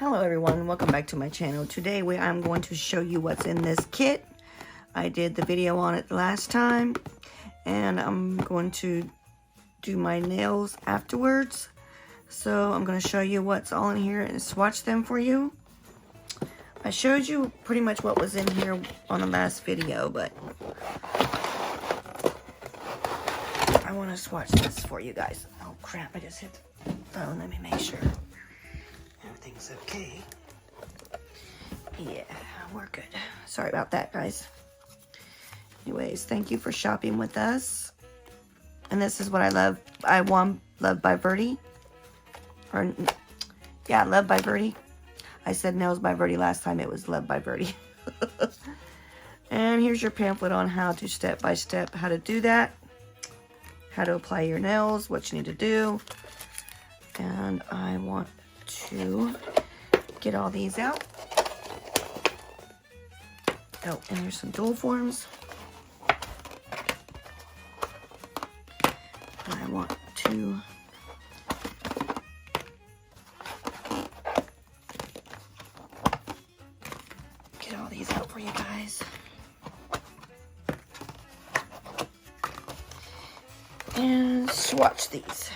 Hello everyone, welcome back to my channel. Today I'm going to show you what's in this kit. I did the video on it last time and I'm going to do my nails afterwards. So I'm going to show you what's all in here and swatch them for you. I showed you pretty much what was in here on the last video, but I want to swatch this for you guys. Oh crap, I just hit the phone. Let me make sure everything's okay. Yeah, we're good. Sorry about that, guys. Anyways, thank you for shopping with us. And this is what I love. I want Love by Verdi. Or, yeah, Love by Verdi. I said Nails by Verdi last time. It was Love by Verdi. And here's your pamphlet on how to step by step how to do that. How to apply your nails, what you need to do. And I want to get all these out. Oh, and here's some dual forms. I want to get all these out for you guys. And swatch these.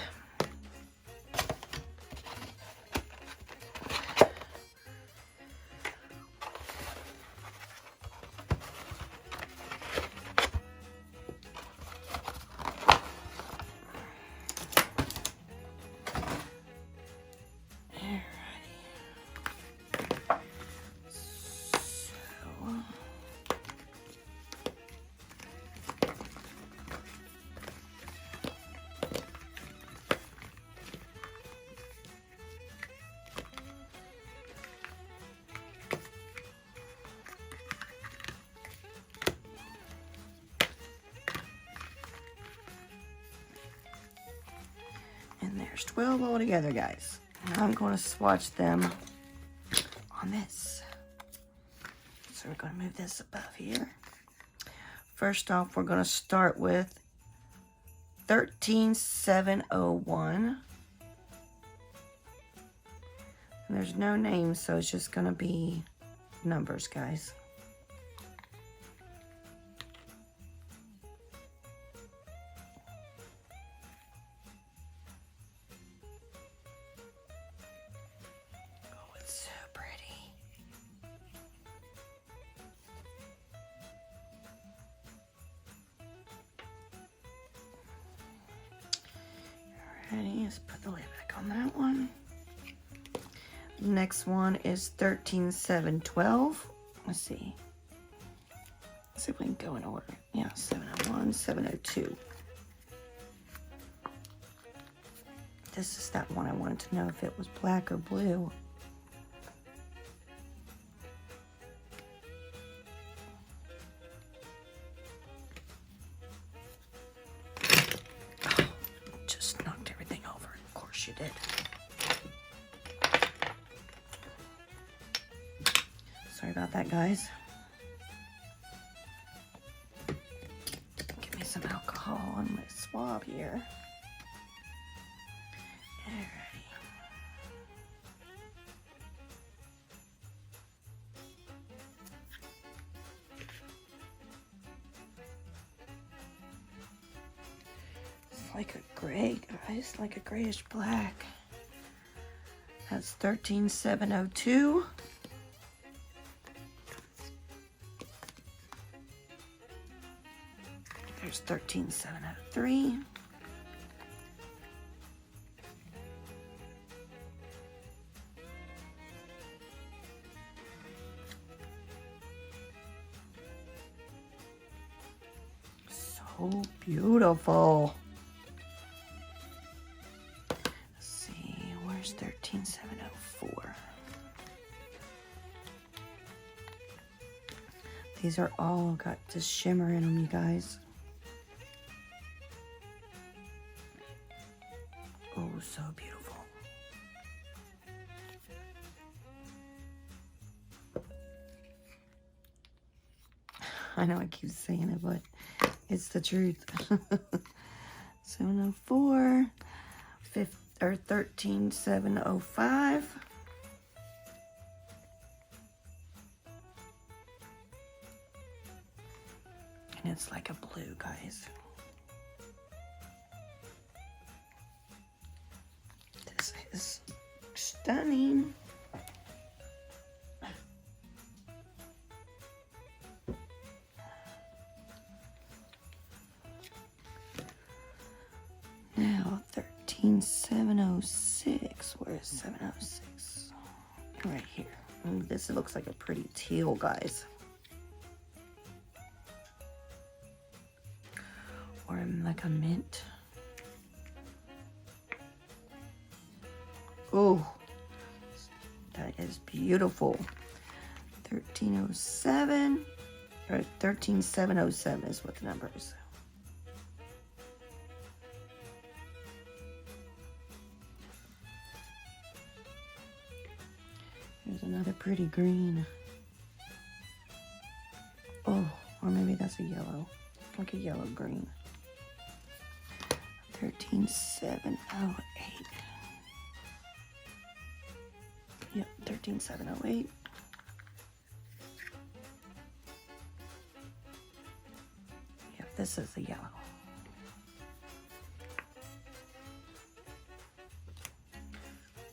And there's 12 all together, guys. Now I'm going to swatch them on this. So we're going to move this above here. First off, we're going to start with 13701. And there's no name, so it's just going to be numbers, guys. Let's put the lid back on that one. Next one is 13712. Let's see. Let's see if we can go in order. Yeah, 701, 702. This is that one I wanted to know if it was black or blue. You did. Sorry about that, guys. Give me some alcohol on my swab here. Alrighty. Like a gray, guys, like a grayish black. That's 13702. There's 13703. So beautiful. 13704. These are all got this shimmer in them, you guys. Oh, so beautiful. I know I keep saying it, but it's the truth. 704, 13705. And it's like a blue, guys. This is stunning. Now 13706. Where is 706? Right here. Ooh, this looks like a pretty teal, guys. Or like a mint. Oh, that is beautiful. 1307 or 13707 is what the number is. There's another pretty green. Oh, or maybe that's a yellow. Like a yellow green. 13708. Yep, 13708. Yep, this is the yellow.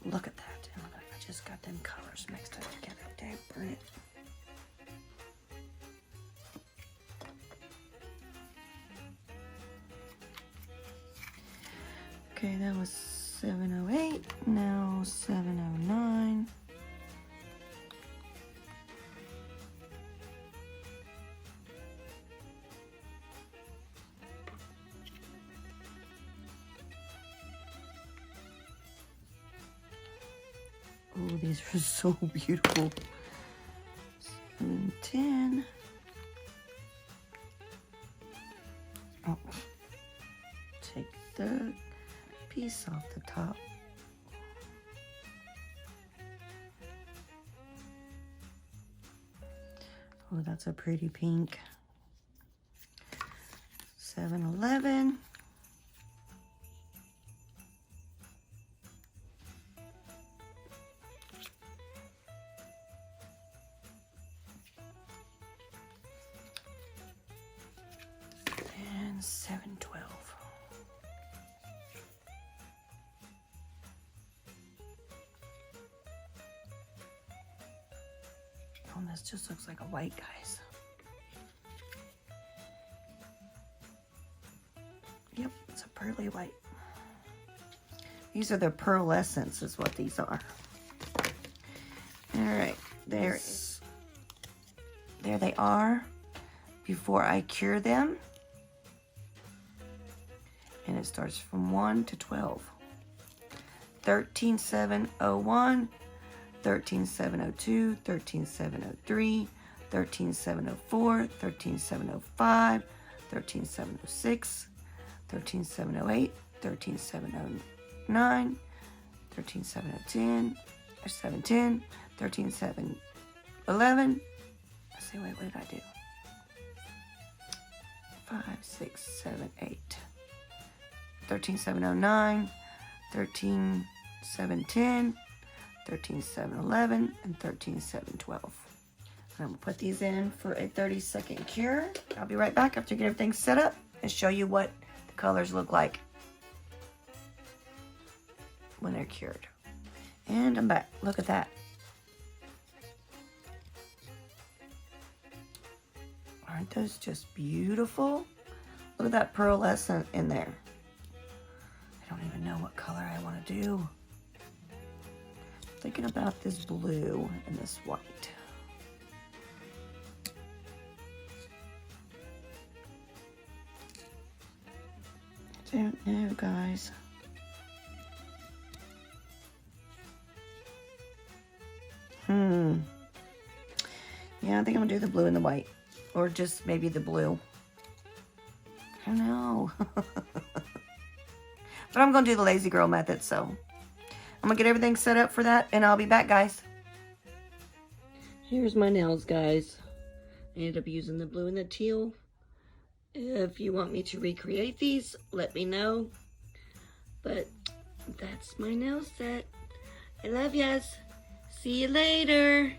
Look at that. And look, I just got them colors mixed up together. Dang, burn it. Okay, that was 708, now 709. Oh, these are so beautiful. 710. Oh, take the piece off the top. Oh, that's a pretty pink. 711. And 712. Oh, this just looks like a white, guys. Yep, it's a pearly white. These are the pearlescents is what these are. All right, there they are before I cure them. And it starts from 1 to 12. 13701, 13702, 13703, 13704, 13705, 13706, 13708, 13709, 13710, or 710, 13711. Let's see, wait, what did I do? 5, 6, 7, 8. 13709, 13710, 13711, and 13712. I'm gonna put these in for a 30-second cure. I'll be right back after I get everything set up and show you what the colors look like when they're cured. And I'm back. Look at that. Aren't those just beautiful? Look at that pearlescent in there. I don't even know what color I want to do. Thinking about this blue and this white. I don't know, guys. Yeah, I think I'm gonna do the blue and the white. Or just maybe the blue. I don't know. But I'm gonna do the lazy girl method, so I'm gonna get everything set up for that, and I'll be back, guys. Here's my nails, guys. I ended up using the blue and the teal. If you want me to recreate these, let me know. But that's my nail set. I love yas. See you later.